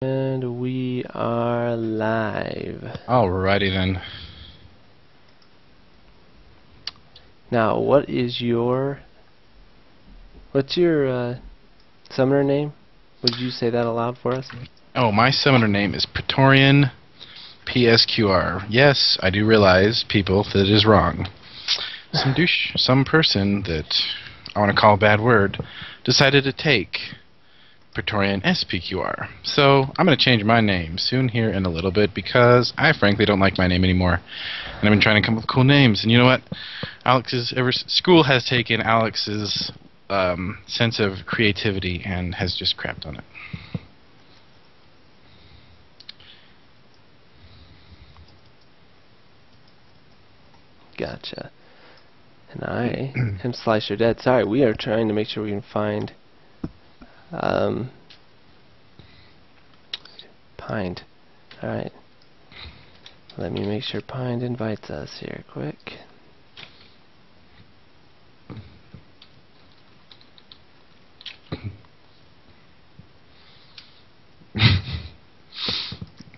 And we are live. Alrighty then. Now, what's your summoner name? Would you say that aloud for us? Oh, my summoner name is Praetorian PSQR. Yes, I do realize, people, that it is wrong. Some person that I want to call a bad word decided to take Praetorian SPQR. So I'm going to change my name soon here in a little bit because I frankly don't like my name anymore. And I've been trying to come up with cool names. And you know what? School has taken Alex's sense of creativity and has just crapped on it. Gotcha. And I am Slicer Dead. Sorry, we are trying to make sure we can find Pined. Alright. Let me make sure Pined invites us here quick.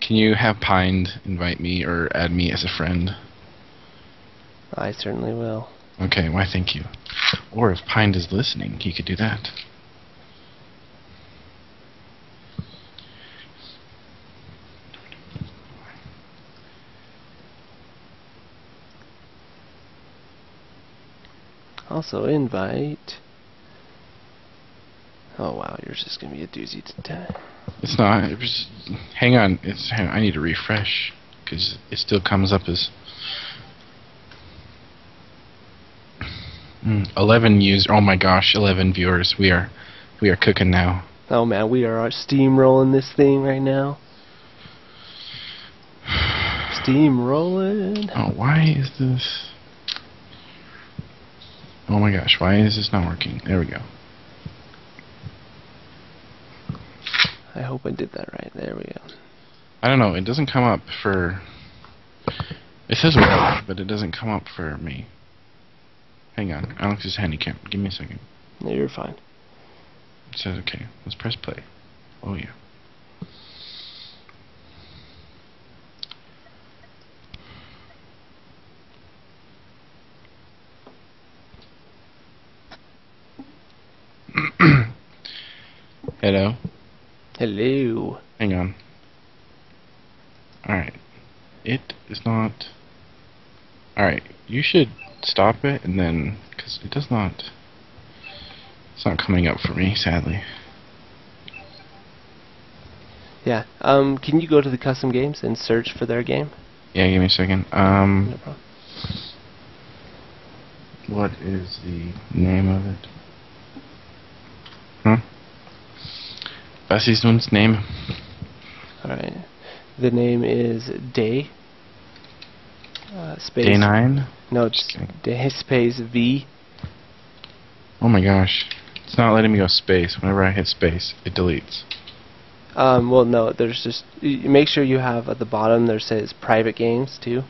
Can you have Pined invite me or add me as a friend? I certainly will. Okay, why thank you. Or if Pined is listening, he could do that. Also invite. Oh wow, yours is gonna be a doozy today. It's not. It was, hang on. I need to refresh because it still comes up as 11 users. Oh my gosh, 11 viewers. We are cooking now. Oh man, we are steamrolling this thing right now. Steamrolling. Oh, why is this? Oh my gosh, why is this not working? There we go. I hope I did that right. There we go. I don't know. It doesn't come up for. It says work, but it doesn't come up for me. Hang on. Alex is handicapped. Give me a second. No, you're fine. It says okay. Let's press play. Oh yeah. Hello. Hello. Hang on. Alright. It is not. Alright. You should stop it and then. Because it does not. It's not coming up for me, sadly. Yeah. Can you go to the custom games and search for their game? Yeah, give me a second. No problem. What is the name of it? Huh? That's this one's name. Alright. The name is Day. Space. Day 9? No, it's Day space V. Oh my gosh. It's not letting me go space. Whenever I hit space, it deletes. Well, no, there's just. Make sure you have at the bottom there says private games too.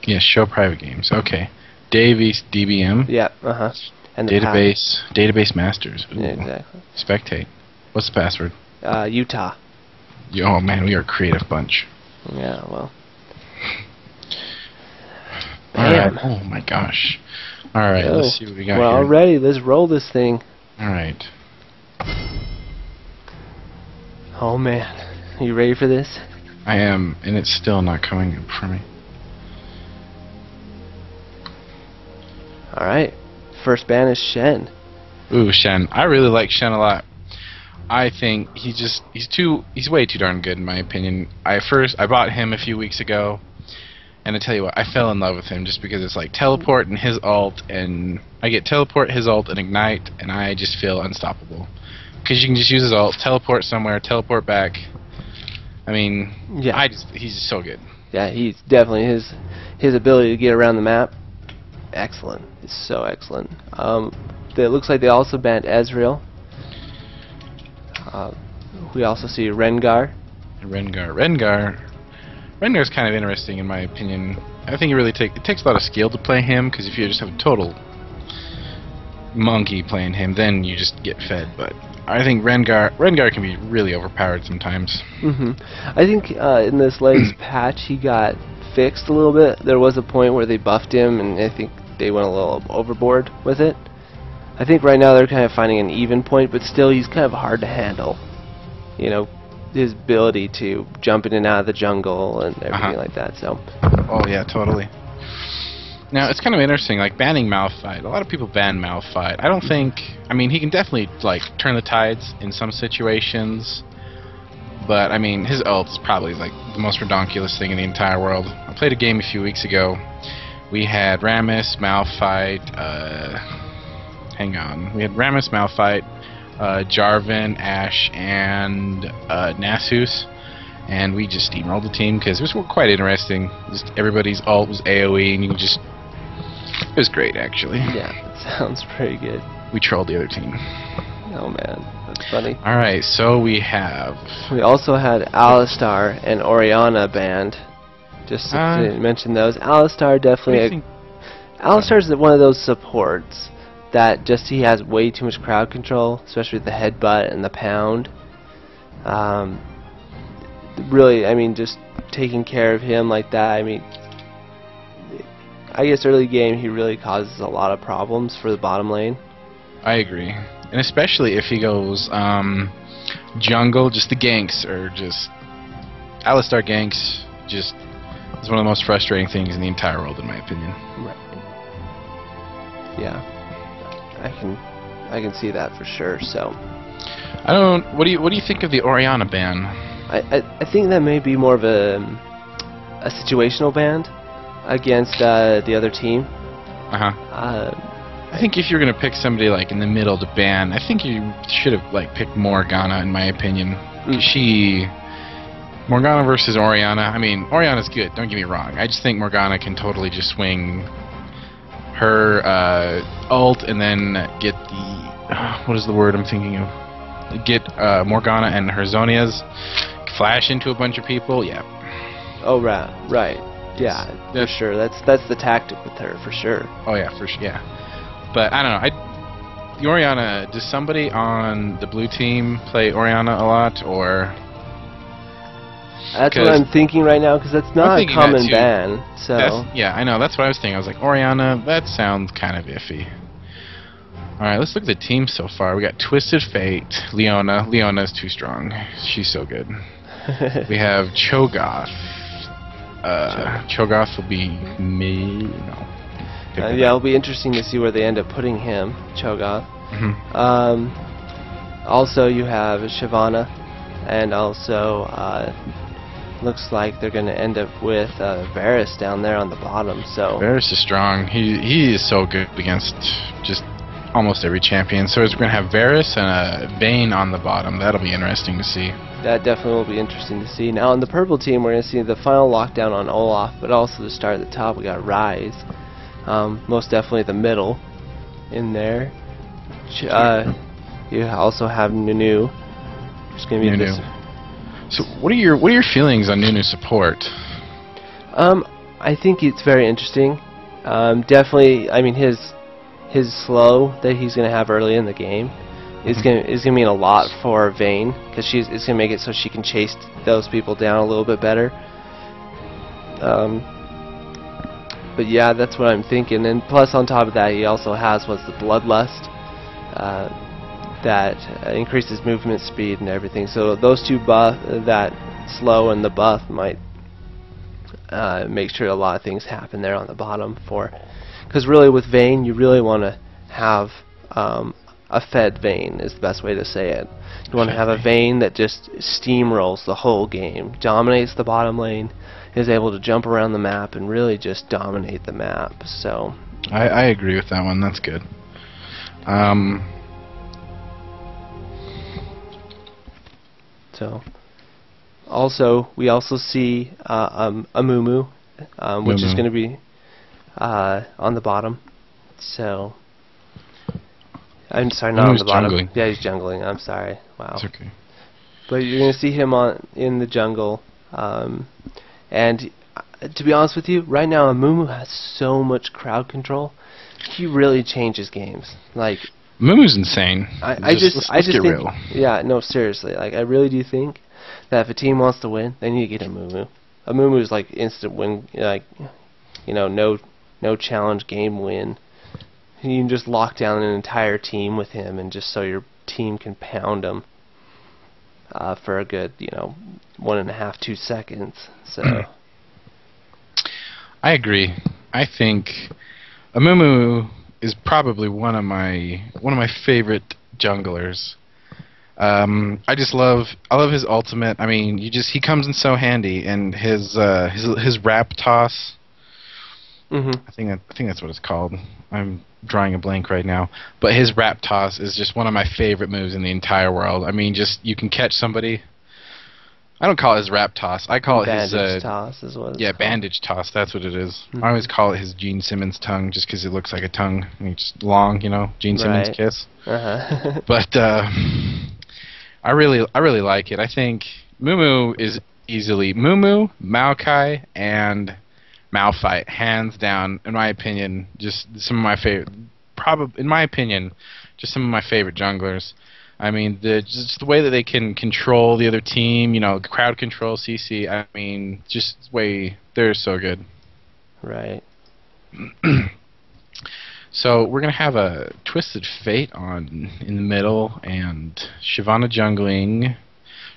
Yes, show private games. Okay. Davies DBM. Yeah, And the Database masters. Ooh. Yeah, exactly. Spectate. What's the password? Utah. Oh man, we are a creative bunch. Yeah, well. Alright. Oh my gosh. Alright, let's see what we got well, here. already, let's roll this thing. Alright. Oh man. Are you ready for this? I am, and it's still not coming up for me. Alright. First ban is Shen. Ooh, Shen. I really like Shen a lot. I think he's way too darn good in my opinion. I bought him a few weeks ago, and I tell you what, I fell in love with him just because it's like teleport and his ult, and I get teleport, his ult, and ignite, and I just feel unstoppable. Because you can just use his ult, teleport somewhere, teleport back. I mean, yeah. He's so good. Yeah, he's definitely his ability to get around the map. Excellent. It's so excellent. It looks like they also banned Ezreal. We also see Rengar. Rengar's kind of interesting in my opinion. I think it takes a lot of skill to play him, because if you just have a total monkey playing him, then you just get fed. But I think Rengar can be really overpowered sometimes. I think in this latest patch he got fixed a little bit. There was a point where they buffed him, and I think they went a little overboard with it. I think right now they're kind of finding an even point, but still he's kind of hard to handle. You know, his ability to jump in and out of the jungle and everything like that. So. Oh yeah, totally. Now it's kind of interesting, like banning Malphite. A lot of people ban Malphite. I don't think. I mean, he can definitely like turn the tides in some situations, but I mean, his ult is probably like the most redonkulous thing in the entire world. I played a game a few weeks ago. We had Rammus, Malphite. Hang on. We had Rammus, Malphite, Jarvan, Ashe, and Nasus. And we just steamrolled the team because it was quite interesting. Just everybody's ult was AoE, and you just... It was great, actually. Yeah, that sounds pretty good. We trolled the other team. Oh, man. That's funny. Alright, so we have... We also had Alistar and Orianna banned. Just to mention those. Alistar definitely... Alistar's one of those supports that just he has way too much crowd control, especially with the headbutt and the pound. Really, I mean, just taking care of him like that, I mean, I guess early game he really causes a lot of problems for the bottom lane. I agree. And especially if he goes jungle, just the ganks, or just Alistar ganks, just is one of the most frustrating things in the entire world, in my opinion. Right. Yeah. I can see that for sure, so. What do you think of the Orianna ban? I think that may be more of a situational ban against the other team. I think if you're gonna pick somebody like in the middle to ban, I think you should have like picked Morgana, in my opinion. Morgana versus Orianna. I mean, Orianna's good. Don't get me wrong. I just think Morgana can totally just swing her ult and then get the what is the word I'm thinking of? Get Morgana and her Zonias, flash into a bunch of people. Yeah. Oh right. Yeah, for sure. That's the tactic with her for sure. Oh yeah, for sure. Yeah. But I don't know. The Orianna. Does somebody on the blue team play Orianna a lot, or? That's what I'm thinking right now, because that's not a common ban. So. Yeah, I know. That's what I was thinking. I was like, Orianna. That sounds kind of iffy. Alright, let's look at the team so far. We got Twisted Fate, Leona. Leona's too strong. She's so good. We have Cho'Gath. Cho'Gath will be me. No. Yeah, it'll be interesting to see where they end up putting him, Cho'Gath. Also, you have Shyvana, and also looks like they're going to end up with Varus down there on the bottom. So Varus is strong. He is so good against just almost every champion. So we're going to have Varus and Vayne on the bottom. That'll be interesting to see. That definitely will be interesting to see. Now on the purple team, we're going to see the final lockdown on Olaf, but also to start at the top, we got Ryze. Most definitely the middle in there. You also have Nunu. It's going to be Nunu. So what are your feelings on Nunu support? I think it's very interesting. Definitely, I mean his slow that he's going to have early in the game is going to mean a lot for Vayne, because it's going to make it so she can chase those people down a little bit better. But yeah, that's what I'm thinking. And plus, on top of that, he also has the Bloodlust that increases movement speed and everything. So those two that slow and the buff might make sure a lot of things happen there on the bottom for. Because really with Vayne, you really want to have a fed Vayne is the best way to say it. You want to have a Vayne that just steamrolls the whole game, dominates the bottom lane, is able to jump around the map and really just dominate the map. So I agree with that one. That's good. So also we also see Amumu, which is going to be on the bottom. So I'm sorry, not on the bottom. Jungling. Yeah, he's jungling. I'm sorry. Wow. It's okay. But you're going to see him in the jungle. And to be honest with you, right now Amumu has so much crowd control he really changes games. Like, Mumu's insane. I just let's get think, real. yeah, no, seriously. Like, I really do think that if a team wants to win, they need to get a Mumu. A Mumu is like instant win, like, no challenge game win. You can just lock down an entire team with him, and just so your team can pound him for a good, 1.5, 2 seconds. So. I agree. I think Amumu is probably one of my favorite junglers. I love his ultimate. I mean, he comes in so handy, and his wrap toss. I think that's what it's called. I'm drawing a blank right now, but his wrap toss is just one of my favorite moves in the entire world. I mean, just you can catch somebody. I don't call it his wrap toss. I call it his bandage toss is what it's called. Bandage toss. That's what it is. I always call it his Gene Simmons tongue, just because it looks like a tongue. And it's long, Gene Simmons kiss. But I really like it. I think Mumu is easily Mumu, Maokai, and Malphite, hands down. In my opinion, just some of my favorite. In my opinion, just some of my favorite junglers. I mean, just the way that they can control the other team, crowd control, CC. I mean, just the way they're so good. Right. So we're gonna have a Twisted Fate on in the middle, and Shyvana jungling,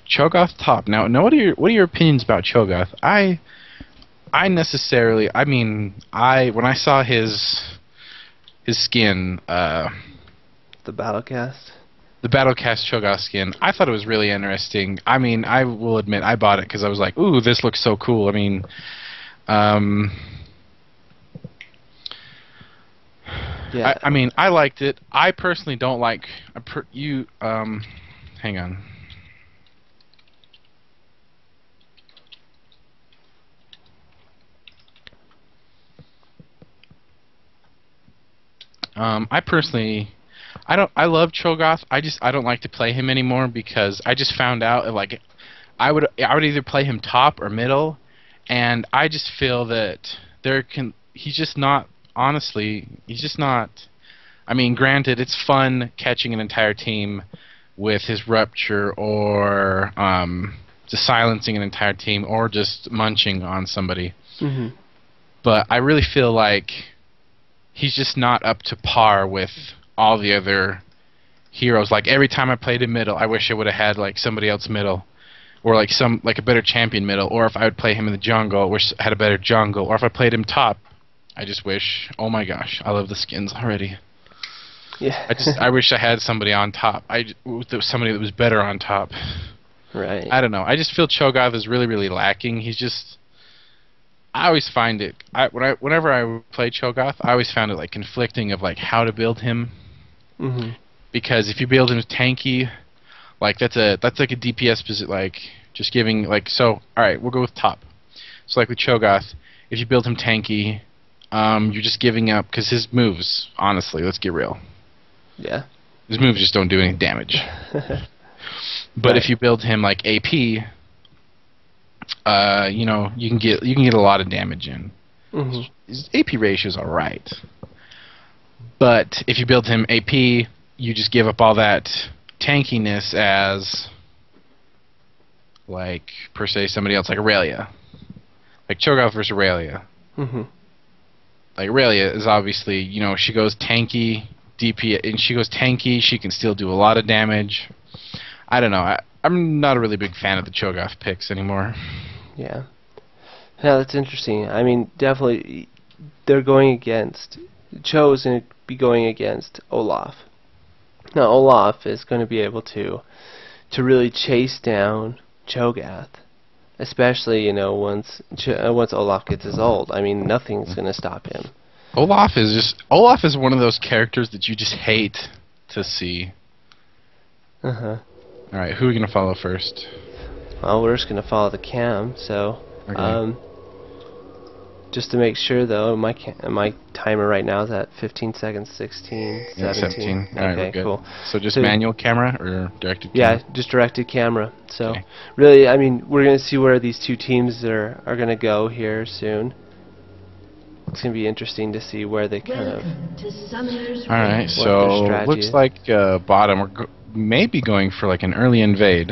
Cho'Gath top. Now, what are your opinions about Cho'Gath? When I saw his skin, the Battlecast. The Battlecast Cho'Gath skin, I thought it was really interesting. I mean, I will admit, I bought it because I was like, ooh, this looks so cool. I mean, yeah. I mean, I liked it. I personally don't like hang on. I love Cho'Gath. I don't like to play him anymore because I just found out like I would either play him top or middle, and I just feel that he's just not. I mean, granted, it's fun catching an entire team with his rupture, or just silencing an entire team, or just munching on somebody. But I really feel like he's just not up to par with all the other heroes. Like, every time I played him middle, I wish I would have had like somebody else middle, or like a better champion middle, or if I would play him in the jungle, I wish I had a better jungle, or if I played him top, I just wish. Oh my gosh, I love the skins already. Yeah. I wish I had somebody on top. Somebody that was better on top. Right. I don't know. I just feel Cho'Gath is really, really lacking. He's just. I always find it. Whenever I play Cho'Gath, I always found it like conflicting of like how to build him. Because if you build him tanky, like that's like a DPS visit, like just giving like so. All right, we'll go with top. So like with Cho'Gath, if you build him tanky, you're just giving up because his moves. Honestly, let's get real. Yeah. His moves just don't do any damage. But if you build him like AP, you can get a lot of damage in. His AP ratio's alright. But if you build him AP, you just give up all that tankiness as, like, per se, somebody else, like Aurelia. Like Cho'Gath versus Aurelia. Like, Aurelia is obviously, she goes tanky, DP, and she goes tanky, she can still do a lot of damage. I don't know, I'm not a really big fan of the Cho'Gath picks anymore. Yeah. Yeah, that's interesting. I mean, definitely, they're going against... Cho is going to be going against Olaf. Now, Olaf is going to be able to really chase down Cho'Gath, especially, once Olaf gets his ult. I mean, nothing's going to stop him. Olaf is one of those characters that you just hate to see. Alright, who are we going to follow first? Well, we're just going to follow the cam, so... Okay. Just to make sure, though, my timer right now is at 15 seconds, 16, 17. Yeah, 17. Okay, Alright, we're good. cool. So just manual camera or directed camera? camera? Yeah, just directed camera. So, okay. Really, I mean, we're going to see where these two teams are going to go here soon. it's going to be interesting to see where they kind of... Alright, their so strategy looks is. like bottom, we're maybe going for like an early invade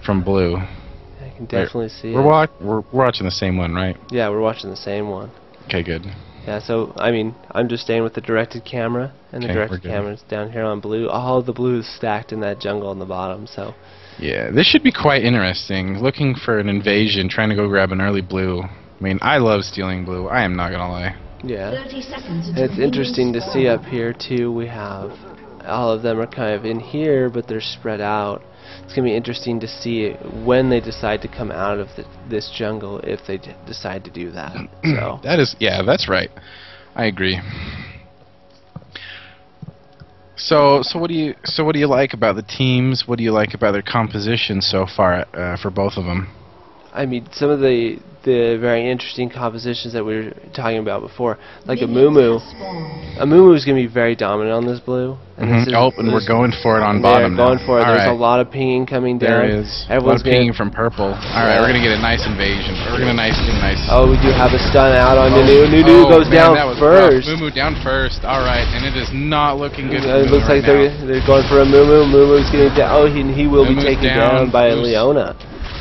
from blue. I can definitely see We're it. we're watching the same one, right? Yeah, we're watching the same one. Okay, good. Yeah, so, I mean, I'm just staying with the directed camera, and the Okay, directed we're good. camera's down here on blue. All of the blue is stacked in that jungle on the bottom, so... Yeah, this should be quite interesting. Looking for an invasion, trying to go grab an early blue. I mean, I love stealing blue, I am not gonna lie. Yeah. And it's interesting to see up here, too, we have... all of them are kind of in here, but they're spread out. It's going to be interesting to see when they decide to come out of this jungle, if they decide to do that. So That is, yeah, that's right. I agree. So what do you like about the teams? What do you like about their composition so far for both of them? I mean, some of the very interesting compositions that we were talking about before, like Amumu. Amumu is going to be very dominant on this blue. And this is, and we're going for it on they're bottom now. going for it. All There's right. a lot of pinging coming down. There is. Everyone's a lot of pinging from purple. All right, we're gonna get a nice invasion. We're gonna nice. Oh, we do have a stun out on Nunu. Nunu goes man, down that was first. rough. Mumu down first. All right, and it is not looking good. It for looks Mumu like right they're going for a Mumu. Mumu's getting down. Oh, he will be Mumu's taken down. down by Mumu's- Leona.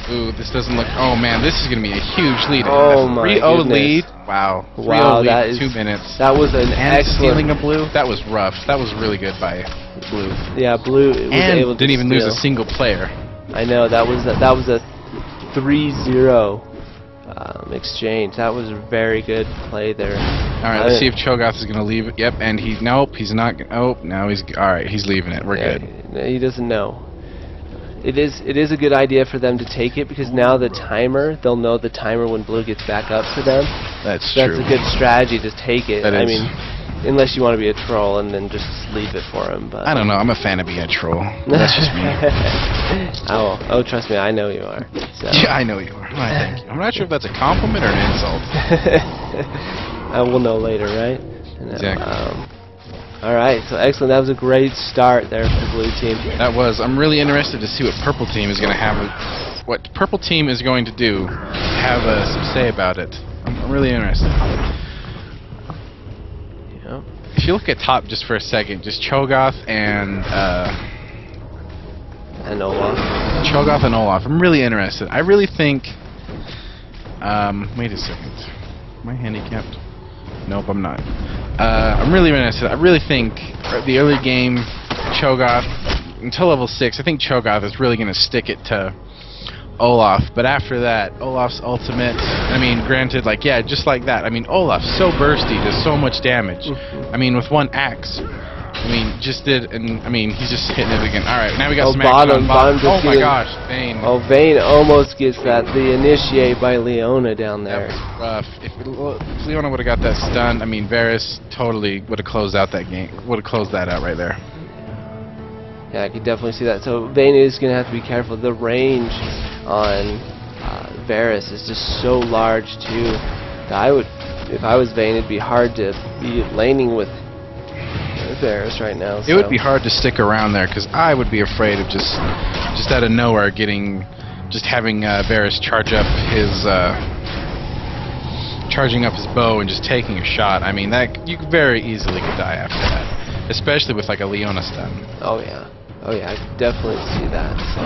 Ooh, this doesn't look. Oh man, this is gonna be a huge lead. Oh, my 3-0 goodness. lead. Wow. 3-0 Wow, lead that in is 2 minutes. That was an And stealing excellent. a blue. That was rough. That was really good by blue. Yeah, blue was And able to didn't even lose a steal. single player. I know that was a 3-0 exchange. That was a very good play there. All right, let's see if Cho'Gath is gonna leave it. Yep, and he's he's not. Oh, now he's all right. He's leaving it. We're good. He doesn't know. It is a good idea for them to take it because now the timer, they'll know the timer when blue gets back up for them. That's That's true. a good strategy to take it. That I is. mean, unless you want to be a troll and then just leave it for him. But I don't know. I'm a fan of being a troll. That's just me. oh, trust me, I know you are. So. Yeah, I know you are. Why, thank you. I'm not sure if that's a compliment or an insult. We'll know later, right? And, Exactly. Alright, so excellent. That was a great start there for the blue team. That was. I'm really interested to see what purple team is going to have. What purple team is going to do. Have some say about it. I'm really interested. Yep. If you look at top just for a second, just Cho'Gath and Olaf. Cho'Gath and Olaf. I'm really interested. I really think. Wait a second. Am I handicapped? Nope, I'm not. I'm really interested. I really think the early game, Cho'Gath, until level 6, I think Cho'Gath is really going to stick it to Olaf. But after that, Olaf's ultimate, I mean, granted, like, yeah, just like that. I mean, Olaf's so bursty, does so much damage. I mean, with one axe. I mean, just did, and I mean, he's just hitting it again. All right, now we got some action on bottom. just Oh my getting- gosh, Vayne. Oh, Vayne almost gets the initiate by Leona down That there. was rough. If Leona would have got that stun, I mean, Varus totally would have closed out that game. Would have closed that out right there. Yeah, I can definitely see that. So Vayne is going to have to be careful. The range on Varus is just so large too. That if I was Vayne, it'd be hard to be laning with Varus right now. It would be hard to stick around there because I would be afraid of just out of nowhere having Varus charging up his bow and just taking a shot. I mean, that you very easily could die after that, especially with like a Leona stun. Oh yeah, I could definitely see that. So.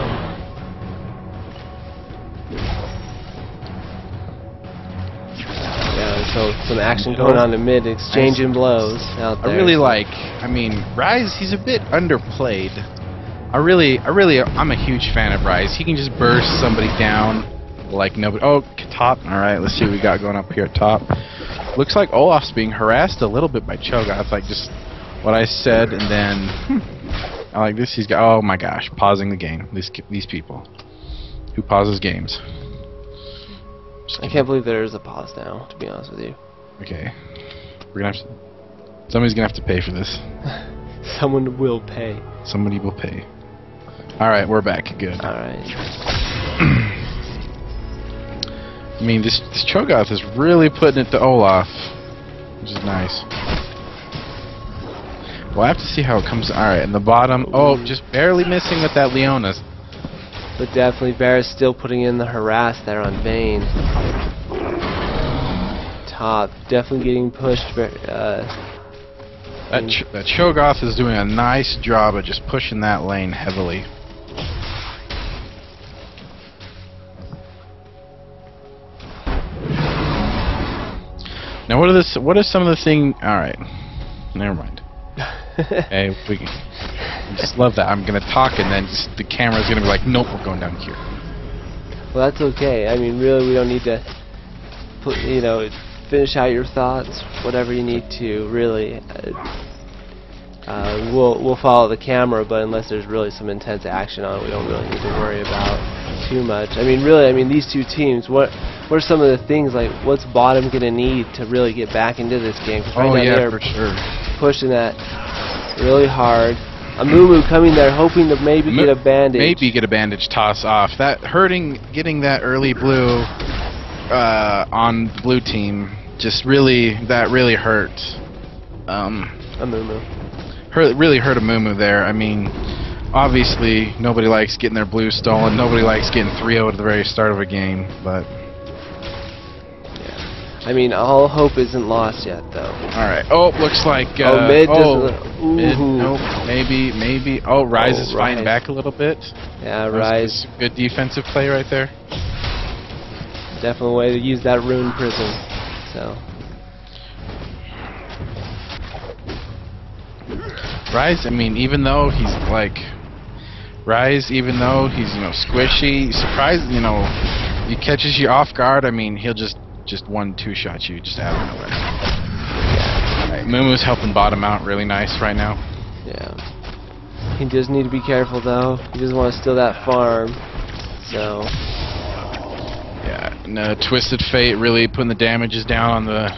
Yeah, so some action going on in mid, exchanging blows out there. I really like. I mean, Ryze. He's a bit underplayed. I'm a huge fan of Ryze. He can just burst somebody down like nobody. Oh, top. All right, let's see what we got going up here at top. Looks like Olaf's being harassed a little bit by Cho'Gath. Like just what I said, and then I like this. He's got. Oh my gosh, pausing the game. These people who pauses games. I can't believe there is a pause now, to be honest with you. Okay, we're gonna have to. Somebody's gonna have to pay for this. Someone will pay. Somebody will pay. All right, we're back. Good. All right. I mean, this Cho'Gath is really putting it to Olaf, which is nice. We'll have to see how it comes. All right, in the bottom. Oh, just barely missing with that Leona. But definitely Varus still putting in the harass there on Vayne. top. Definitely getting pushed. That Cho'Gath is doing a nice job of just pushing that lane heavily. Now what are some of the things? All right, never mind. Hey, we just love that. I'm gonna talk and then just the camera's gonna be like, nope, we're going down here. Well, that's okay. I mean, really, we don't need to finish out your thoughts, whatever you need to. Really, we'll follow the camera, but unless there's really some intense action on it, we don't really need to worry about too much. I mean, really, these two teams. What are some of the things, like what's bottom gonna need to really get back into this game? 'Cause right now they're for sure. pushing that really hard. Amumu coming there hoping to maybe get a bandage. Maybe get a bandage toss off. That getting that early blue on the blue team just really hurt. Amumu. Really hurt Amumu there. I mean, obviously nobody likes getting their blue stolen. Nobody likes getting 3-0 at the very start of a game, but I mean, all hope isn't lost yet, though. Alright. Oh, looks like... mid mid. Nope. Maybe. Oh, Rise is fighting back a little bit. Yeah, Rise. Good defensive play right there. Definitely a way to use that rune prism. So. Rise, I mean, even though he's squishy, surprised, he catches you off guard, I mean, he'll just 1-2 shot you just out of nowhere. Alright, Mumu's helping bottom out really nice right now. Yeah. He does need to be careful though. He doesn't want to steal that farm. So. Yeah, and Twisted Fate really putting the damages down on the...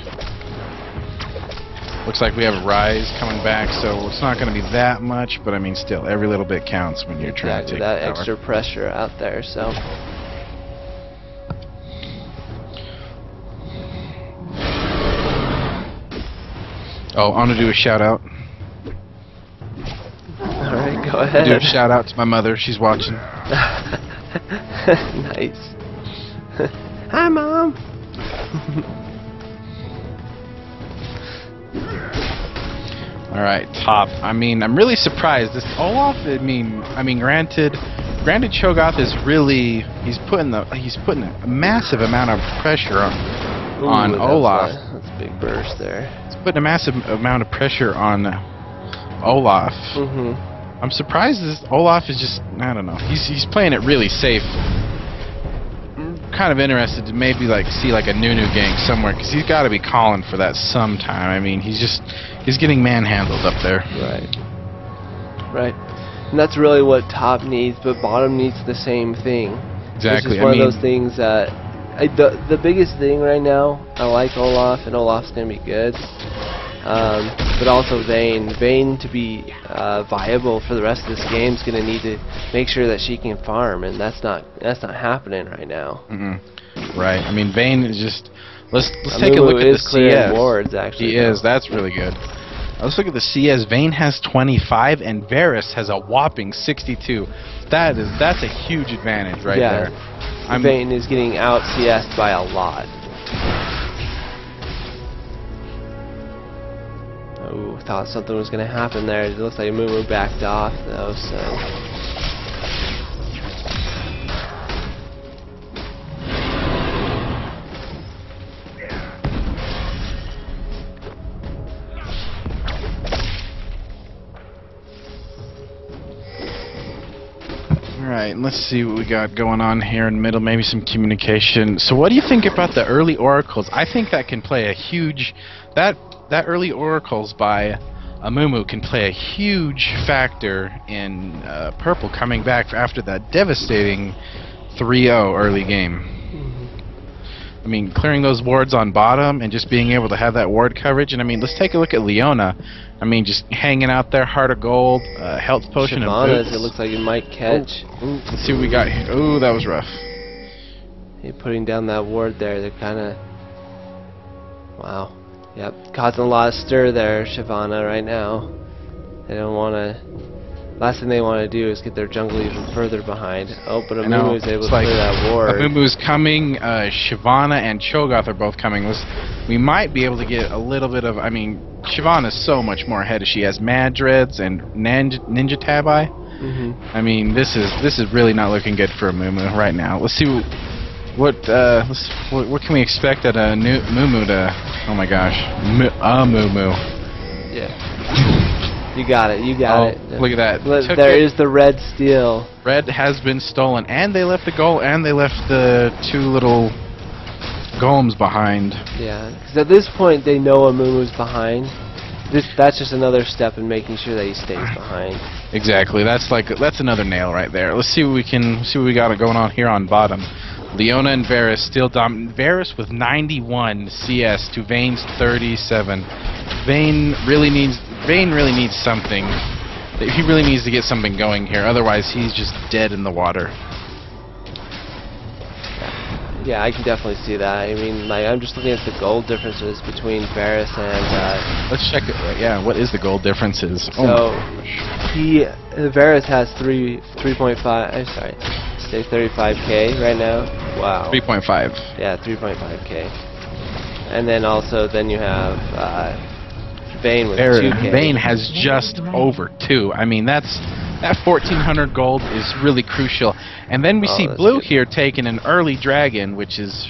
Looks like we have Rise coming back, so it's not going to be that much, but I mean still, every little bit counts when you're trying to take that power. extra pressure out there, so. Oh, I want to do a shout out. Alright, go ahead. Do a shout out to my mother, she's watching. Nice. Hi, Mom. Alright, top. I mean, I'm really surprised. This Olaf, I mean, granted Cho'Gath is really he's putting a massive amount of pressure on Olaf. That's a big burst there. He's putting a massive amount of pressure on Olaf. I'm surprised this Olaf is just, I don't know. He's playing it really safe. I'm kind of interested to maybe see a Nunu gank somewhere, because he's got to be calling for that sometime. I mean, he's getting manhandled up there. Right. And that's really what top needs, but bottom needs the same thing. Exactly. It's just one of those things that the biggest thing right now, I like Olaf, and Olaf's going to be good. But also Vayne to be viable for the rest of this game is going to need to make sure that she can farm, and that's not happening right now. Right. I mean, Vayne is just. Let's take a look at the CS. Wards, actually. He is. That's really good. Let's look at the CS. Vayne has 25 and Varus has a whopping 62. That's a huge advantage right there. Vayne is getting out CS'd by a lot. Oh, thought something was going to happen there. It looks like Mumu backed off though, so. Alright, let's see what we got going on here in the middle, maybe some communication. So what do you think about the early oracles? I think that can play a huge... That early oracles by Amumu can play a huge factor in Purple coming back after that devastating 3-0 early game. I mean, clearing those wards on bottom and just being able to have that ward coverage. And I mean, let's take a look at Leona. I mean, just hanging out there, Heart of Gold, Health Potion, and boots. It looks like it might catch. Let's see what we got here. Oh, that was rough. Hey, putting down that ward there, they're kind of... Wow. Yep, causing a lot of stir there, Shyvana, right now. They don't want to last thing they want to do is get their jungle even further behind. Oh, but I know. Amumu is able It's to like clear that ward. Amumu's coming. Shyvana and Cho'Gath are both coming. We might be able to get a little bit of. I mean, Shyvana's so much more ahead. She has Mad Dreads and Ninja Tabi. I mean, this is really not looking good for Amumu right now. Let's see what can we expect at a new Mumu to. Oh my gosh, Amumu. Yeah. You got it. You got it. Look at that. There is the red steel. Red has been stolen, and they left the goal, and they left the 2 little golems behind. Yeah, because at this point they know Amumu's behind. That's just another step in making sure that he stays behind. Exactly. That's another nail right there. Let's see what we got going on here on bottom. Leona and Varus still dominant. Varus with 91 CS to Vayne's 37. Vayne really needs something. He really needs to get something going here. Otherwise, he's just dead in the water. Yeah, I can definitely see that. I mean, like, I'm just looking at the gold differences between Varus and. Let's check it. Yeah, what is the gold differences? So Varus has 3.5. I'm sorry, say 35k right now. Wow. 3.5. Yeah, 3.5k. And then you have Vayne with 2k. Vayne has just over 2. I mean, that 1400 gold is really crucial. And then we see Blue here taking an early dragon, which is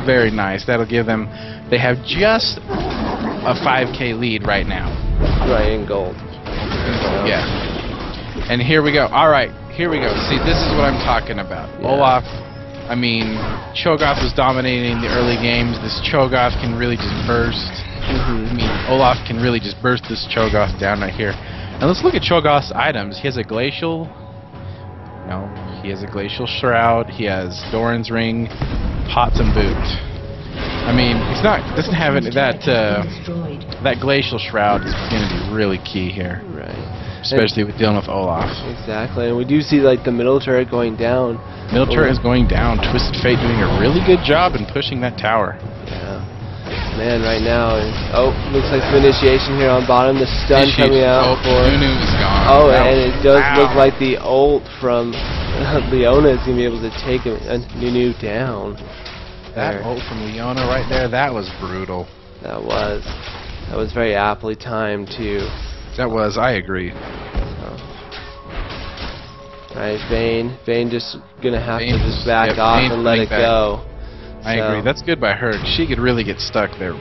very nice. That'll give them. They have just a 5k lead right now. Right, in gold. Yeah. And here we go. All right, here we go. See, this is what I'm talking about. Yeah. Olaf. I mean, Cho'Gath was dominating the early games. This Cho'Gath can really just burst. I mean, Olaf can really just burst this Cho'Gath down right here. And let's look at Cho'Gath's items. He has a glacial. No, he has a glacial shroud. He has Doran's ring, pots and boot. I mean, doesn't have it, that glacial shroud is going to be really key here. Right. Especially with dealing with Olaf. Exactly, and we do see like the middle turret going down. Middle turret is going down. Twisted Fate doing a really good job in pushing that tower. Yeah. Man, right now, looks like some initiation here on bottom. The stun coming out for. Nunu is gone. Oh, and it does look like the ult from Leona is going to be able to take Nunu down. That ult from Leona right there, that was brutal. That was very aptly timed too. That was, I agree. Alright, Vayne just going to have to just back off and let it go. I agree. That's good by her. She could really get stuck there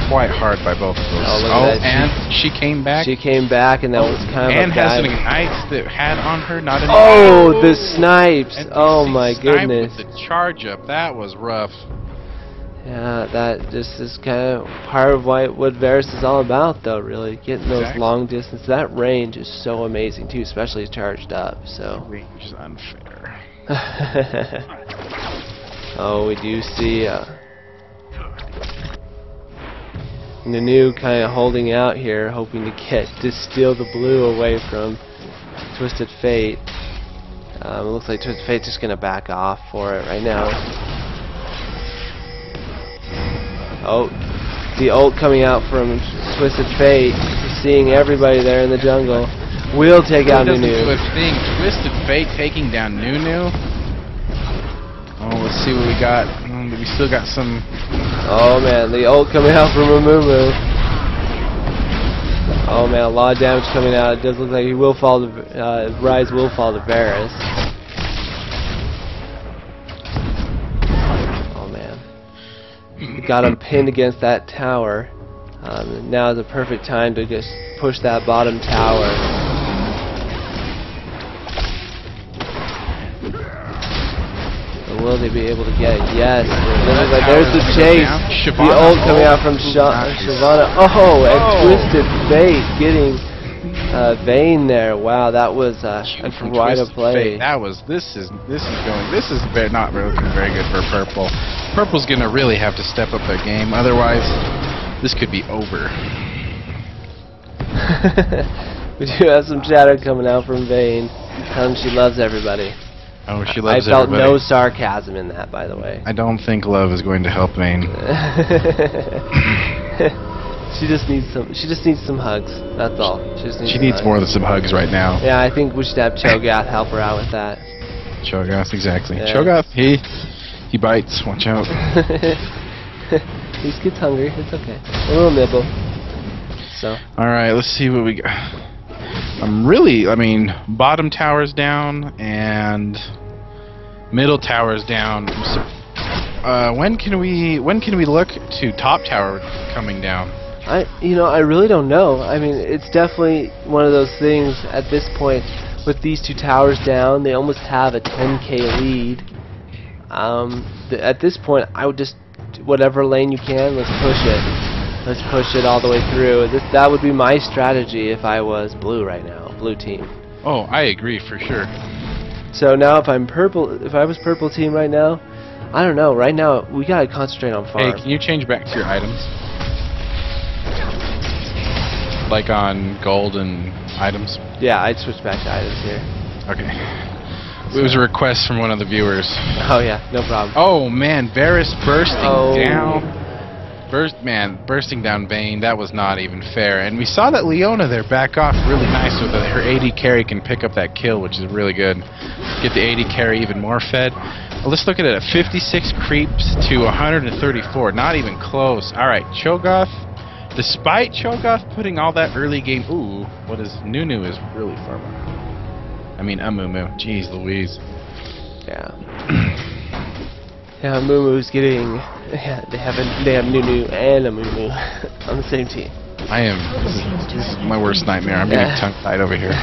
quite hard by both of those. And she came back. She came back, and that was kind of and has an ignite that had on her, not an the snipes! Oh my goodness. With the charge up, that was rough. Yeah, that just is kind of part of what Varus is all about, though, really. Getting those long distance. That range is so amazing, too, especially charged up, so. Range is unfair. Oh, we do see Nunu kind of holding out here, hoping to steal the blue away from Twisted Fate. It looks like Twisted Fate's just gonna back off for it right now. Oh, the ult coming out from Twisted Fate, seeing everybody there in the jungle. We'll take out Nunu. Twisted Fate taking down Nunu. Oh, let's see what we got. We still got some. Oh man, the ult coming out from Amumu. Oh man, a lot of damage coming out. It does look like he will fall to Rise will fall to Varus. Oh man, we got him pinned against that tower. Now is a perfect time to just push that bottom tower. Will they be able to get it? Yes. There's the chase. The ult coming out from Shyvana. Oh, and Twisted Fate getting Vayne there. Wow, that was quite a play. This is not looking very good for Purple. Purple's gonna really have to step up their game, otherwise this could be over. We do have some chatter coming out from Vayne, telling she loves everybody. Oh, she loves everybody. I felt no everybody. sarcasm in that, by the way. I don't think love is going to help Vayne. She just needs some. She just needs some hugs. That's all. She needs more than some hugs right now. Yeah, I think we should have Cho'Gath help her out with that. Cho'Gath, exactly. Yeah. Cho'Gath, he bites. Watch out. He gets hungry. It's okay. A little nibble. So. All right, let's see what we got. I mean, bottom tower's down and middle tower's down. When can we look to top tower coming down? I really don't know. I mean, it's definitely one of those things at this point with these two towers down. They almost have a 10k lead. At this point, I would just whatever lane you can, let's push it. Let's push it all the way through. That would be my strategy if I was blue right now, blue team. Oh, I agree for sure. So now if I'm purple, if I was purple team right now, I don't know. Right now we gotta concentrate on farm. Hey, can you change back to your items? Like on gold and items? Yeah, I'd switch back to items here. Okay. It was a request from one of the viewers. Oh yeah, no problem. Oh man, Varus bursting down. Bursting down Vayne, that was not even fair. And we saw that Leona there back off really nice so that her AD carry can pick up that kill, which is really good. Get the AD carry even more fed. Well, let's look at it. 56 creeps to 134. Not even close. Alright, Cho'Gath. Despite Cho'Gath putting all that early game... Ooh, what is... Nunu is really far behind. I mean, Amumu. Jeez Louise. Yeah. Yeah, Mumu's getting... Yeah, they have Nunu and Amumu on the same team. This is my worst nightmare. I'm getting tongue-tied over here.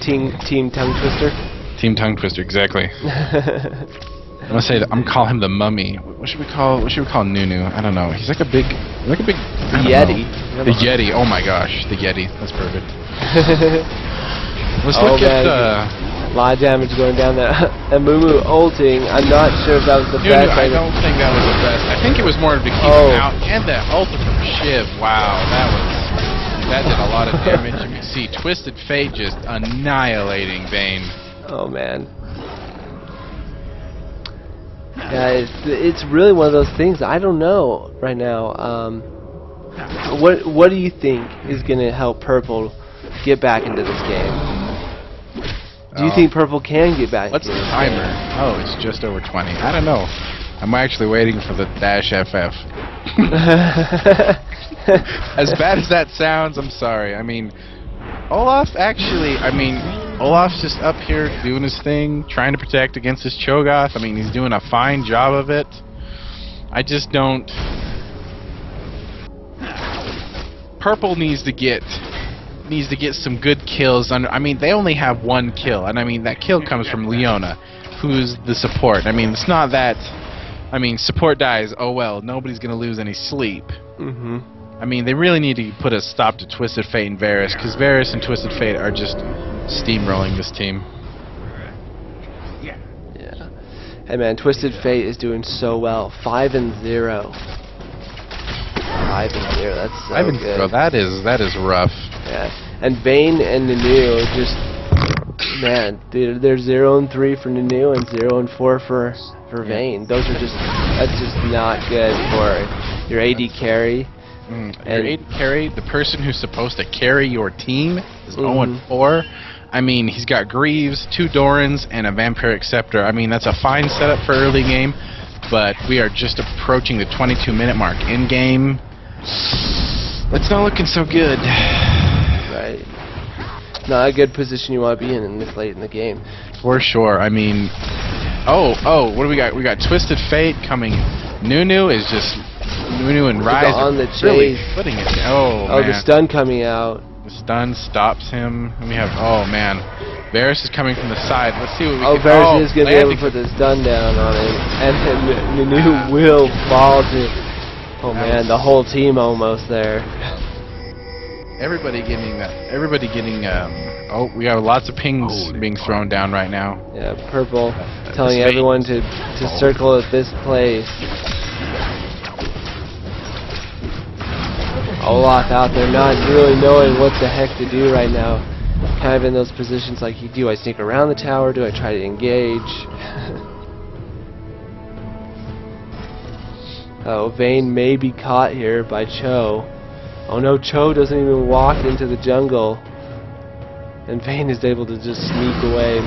Team Tongue Twister? Team Tongue Twister, exactly. I'm gonna say that I'm gonna call him the Mummy. What should we call Nunu? I don't know. He's like a big Yeti. The Yeti. Oh my gosh, the Yeti. That's perfect. Let's look at a lot of damage going down there. And Mumu ulting. I'm not sure if that was the best. I don't think that was the best. I think it was more to keep him out. And that ult from Shiv. Wow, that did a lot of damage. You can see Twisted Fate just annihilating Vayne. Oh man. Yeah, it's really one of those things. I don't know right now. What do you think is gonna help Purple get back into this game? Do you think Purple can get back? What's the timer? Oh, it's just over 20. I don't know. I'm actually waiting for the dash FF. As bad as that sounds, I'm sorry. I mean, Olaf's just up here doing his thing, trying to protect against his Cho'Gath. I mean, he's doing a fine job of it. I just don't... Purple needs to get some good kills. I mean, they only have one kill, and I mean, that kill comes from Leona, who's the support. I mean, it's not that... I mean, support dies, oh well, nobody's going to lose any sleep. I mean, they really need to put a stop to Twisted Fate and Varus, because Varus and Twisted Fate are just steamrolling this team. Yeah. Hey man, Twisted Fate is doing so well. 5-0. 5-0. That's so 5-0. That is rough. Yeah. And Vayne and Nunu are just, man, they're 0-3 for Nunu and 0-4 for Vayne. Those are that's just not good for your AD carry. Your AD carry, the person who's supposed to carry your team, is 0-4. I mean, he's got Greaves, 2 Dorans, and a Vampiric Scepter. I mean, that's a fine setup for early game, but we are just approaching the 22-minute mark. In game, it's not looking so good. Right. Not a good position you want to be in this late in the game. For sure. I mean, what do we got? We got Twisted Fate coming. Nunu and Rise on the are really putting it. Oh man. The stun coming out. The stun stops him. And we have, oh man, Varus is coming from the side. Let's see what we can. Varus is going to be able to put the stun down on him, and then Nunu will fall to. Oh man, the whole team almost there. Everybody getting oh, we have lots of pings being thrown down right now. Yeah, Purple telling everyone to circle at this place. Olaf out there not really knowing what the heck to do right now. Kind of in those positions like, do I sneak around the tower? Do I try to engage? Oh, Vayne may be caught here by Cho. Oh no, Cho doesn't even walk into the jungle. And Vayne is able to just sneak away.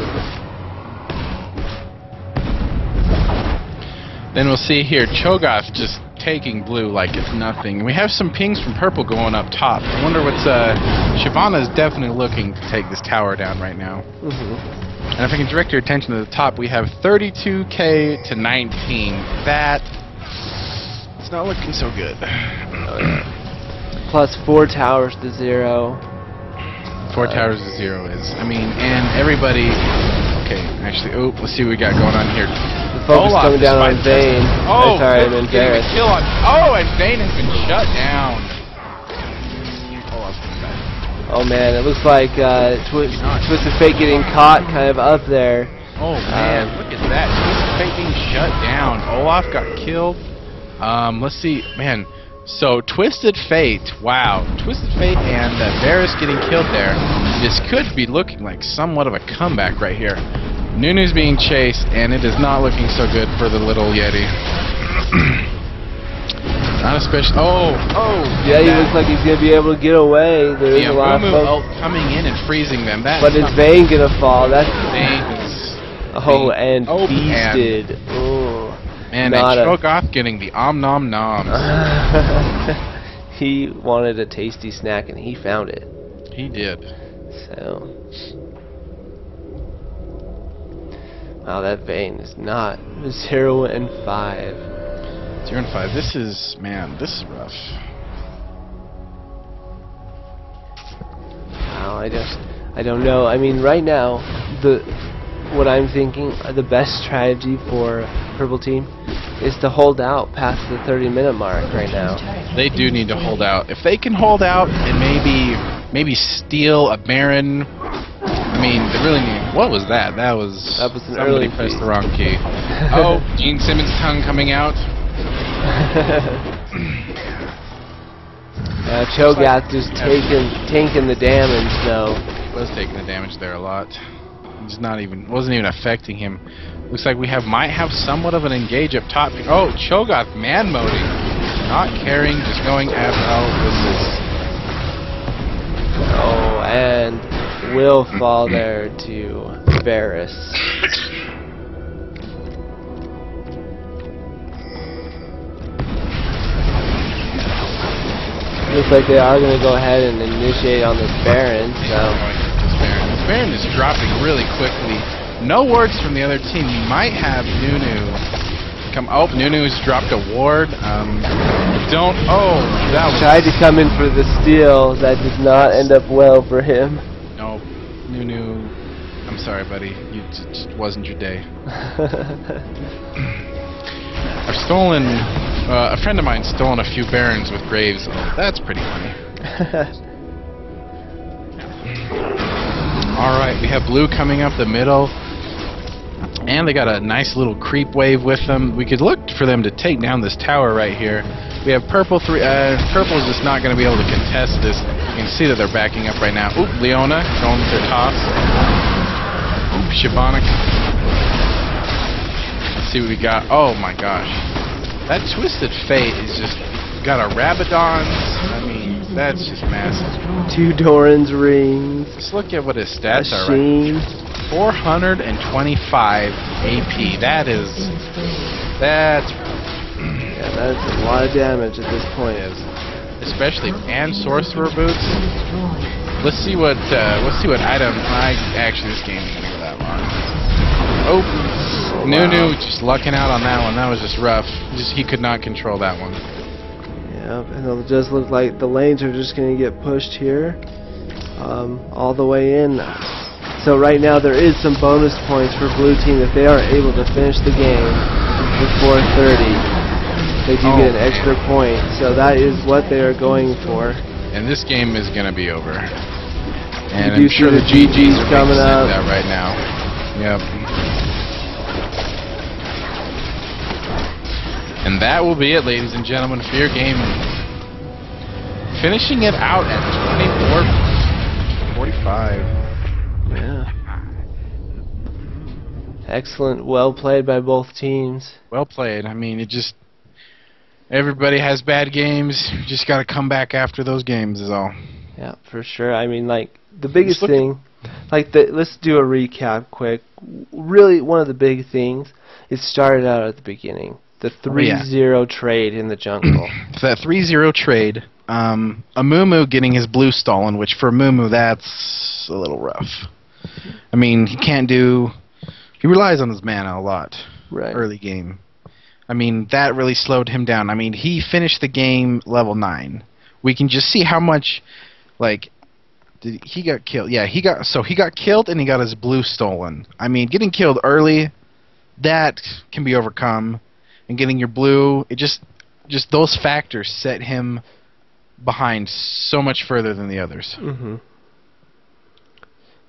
Then we'll see here, Cho'Gath just taking blue like it's nothing. We have some pings from purple going up top. I wonder what's... Shyvana is definitely looking to take this tower down right now. And if I can direct your attention to the top, we have 32k to 19. That... it's not looking so good. Plus 4 towers to 0. 4 towers to 0 is... I mean, and everybody... Okay, actually, oh, let's see what we got going on here. The focus coming down on Vayne. Oh, sorry, I meant Varus. Oh, and Vayne has been shut down. Oh man, it looks like Twisted Fate getting caught kind of up there. Oh man, look at that. Twisted Fate being shut down. Olaf got killed. Let's see, man. So Twisted Fate, wow. Twisted Fate and Varus getting killed there. This could be looking like somewhat of a comeback right here. Nunu's being chased, and it is not looking so good for the little Yeti. Not especially. Oh! Yeah, he looks like he's gonna be able to get away. There is a lot of folks coming in and freezing them. That but is Vayne gonna fall? That's Vayne is. and feasted. Oh, and Cho'Gath getting the nom noms. He wanted a tasty snack, and he found it. He did. So. Wow, that Vayne is not 0 and 5. 0 and 5. This is, man, this is rough. Wow, I don't know. I mean, right now, what I'm thinking, the best strategy for Purple Team is to hold out past the 30-minute mark right now. They do need to hold out. If they can hold out and maybe steal a Baron. I mean, they really need... What was that? That was an somebody early pressed the wrong key. Oh, Gene Simmons' tongue coming out. Cho'Gath just tanking the damage though. Was taking the damage there a lot. It's not even... wasn't even affecting him. Looks like we might have somewhat of an engage up top. Oh, Cho'Gath man-moding. Not caring, just going after... Oh, this is... Oh, and will fall there to Varus. Looks like they are going to go ahead and initiate on this Baron. So this Baron is dropping really quickly. No words from the other team. You might have Nunu come. Oh, Nunu's dropped a ward. Don't. Oh, that was... tried to come in for the steal. That did not end up well for him. No, Nunu. I'm sorry, buddy. It just wasn't your day. I've stolen. A friend of mine's stolen a few Barons with Graves. That's pretty funny. Alright, we have blue coming up the middle. And they got a nice little creep wave with them. We could look for them to take down this tower right here. We have purple purple is just not going to be able to contest this. You can see that they're backing up right now. Oop, Leona going with their toss. Oop, Shyvana. Let's see what we got. Oh my gosh. That Twisted Fate is just got a Rabadon. I mean, that's just massive. 2 Doran's rings. Let's look at what his stats are right now. 425 AP. That's yeah, that's a lot of damage at this point. Especially and sorcerer boots. Let's see what item. Actually, this game isn't gonna go that long. Oh. Nunu just lucking out on that one. That was just rough. He could not control that one. Yep, and it'll just look like the lanes are just going to get pushed here all the way in. So right now there is some bonus points for blue team if they are able to finish the game before 30. They do get an extra point. So that is what they are going for. And this game is going to be over. And I'm sure the GGs are coming up that right now. Yep. And that will be it, ladies and gentlemen, for your game. Finishing it out at 24-45. Yeah. Excellent. Well played by both teams. Well played. I mean, it just... Everybody has bad games. Just got to come back after those games is all. Yeah, for sure. I mean, like, the biggest look thing, let's do a recap quick. Really, one of the big things, it started out at the beginning. The 3-0 trade in the jungle. So that 3-0 trade, Amumu getting his blue stolen, which for Amumu, that's a little rough. I mean, he relies on his mana a lot early game. I mean, that really slowed him down. I mean, he finished the game level 9. We can just see how much, like, he got killed. Yeah, he got killed and he got his blue stolen. I mean, getting killed early, that can be overcome. And getting your blue, it just those factors set him behind so much further than the others. Mm-hmm.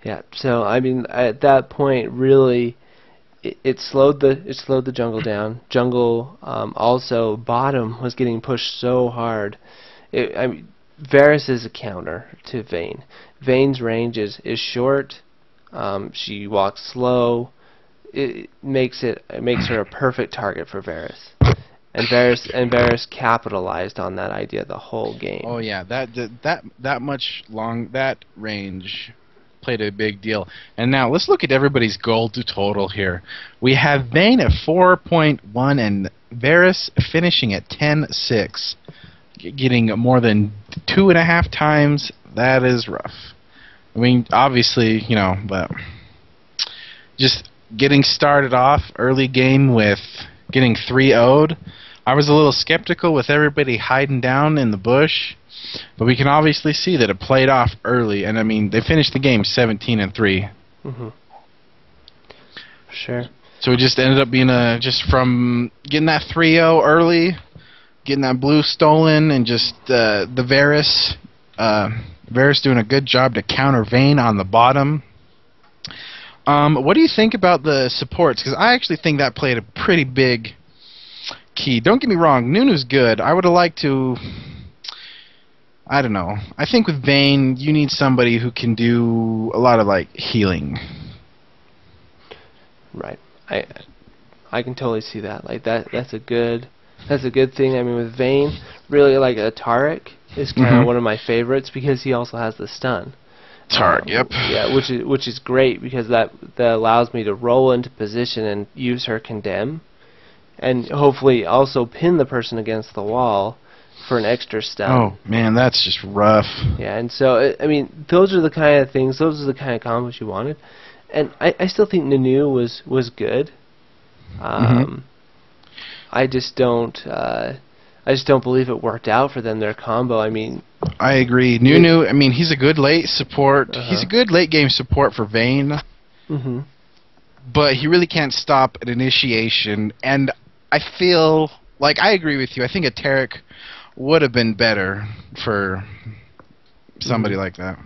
Yeah. So I mean, at that point, really, it slowed the jungle down. Jungle also bottom was getting pushed so hard. I mean, Varus is a counter to Vayne. Vayne's range is short. She walks slow. It makes her a perfect target for Varus. And Varus capitalized on that idea the whole game. Oh yeah, that range played a big deal. And now let's look at everybody's gold total here. We have Vayne at 4.1 and Varus finishing at 10.6, getting more than 2.5 times. That is rough. I mean, obviously, you know, but just getting started off early game with getting 3-0'd. I was a little skeptical with everybody hiding down in the bush, but we can obviously see that it played off early. And I mean, they finished the game 17-3. Mm-hmm. Sure. So it just ended up being just from getting that 3-0 early, getting that blue stolen, and just the Varus doing a good job to counter Vayne on the bottom. What do you think about the supports? Because I actually think that played a pretty big key. Don't get me wrong, Nunu's good. I would have liked to... I don't know. I think with Vayne, you need somebody who can do a lot of, like, healing. Right. I can totally see that. Like, that's a good thing. I mean, with Vayne, really, like, a Taric is kind of one of my favorites because he also has the stun. Taric, yep. Yeah, which is great because that allows me to roll into position and use her condemn, and hopefully also pin the person against the wall for an extra stun. Oh man, that's just rough. Yeah, and so I mean, those are the kind of things, those are the kind of combos you wanted, and I still think Nunu was good. I just don't believe it worked out for them, their combo. I mean, I agree. Nunu, I mean, he's a good late support. He's a good late game support for Vayne. But he really can't stop an initiation. And I feel like I agree with you. I think a Taric would have been better for somebody like that.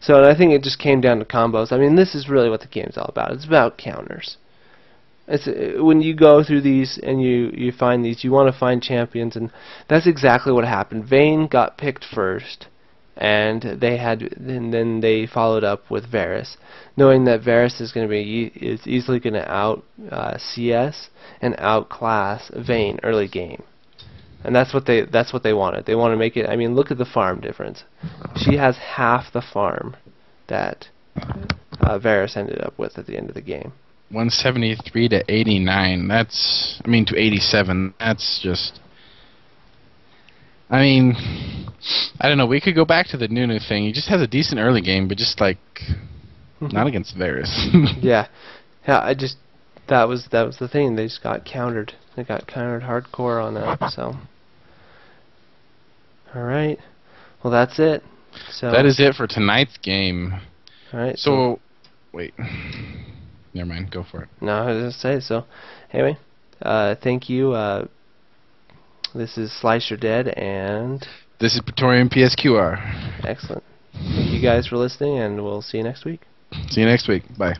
So I think it just came down to combos. I mean, this is really what the game's all about. It's about counters. When you go through these and you find these, you want to find champions, and that's exactly what happened. Vayne got picked first, and then they followed up with Varus, knowing that Varus is going to is easily going to out CS and outclass Vayne early game, and that's what they wanted. They want to make it. I mean, look at the farm difference. She has half the farm that Varus ended up with at the end of the game. 173 to 89. That's, I mean, to 87. That's just... I mean, I don't know. We could go back to the Nunu thing. He just has a decent early game, but just, like, not against Varus. Yeah. That was the thing. They just got countered. They got countered hardcore on that, so... Alright. Well, that's it. So that is it for tonight's game. Alright. So, wait... Never mind, go for it. No, I was going to say, so, anyway, thank you. This is Slice Your Dead, and... This is Praetorian PSQR. Excellent. Thank you guys for listening, and we'll see you next week. See you next week. Bye.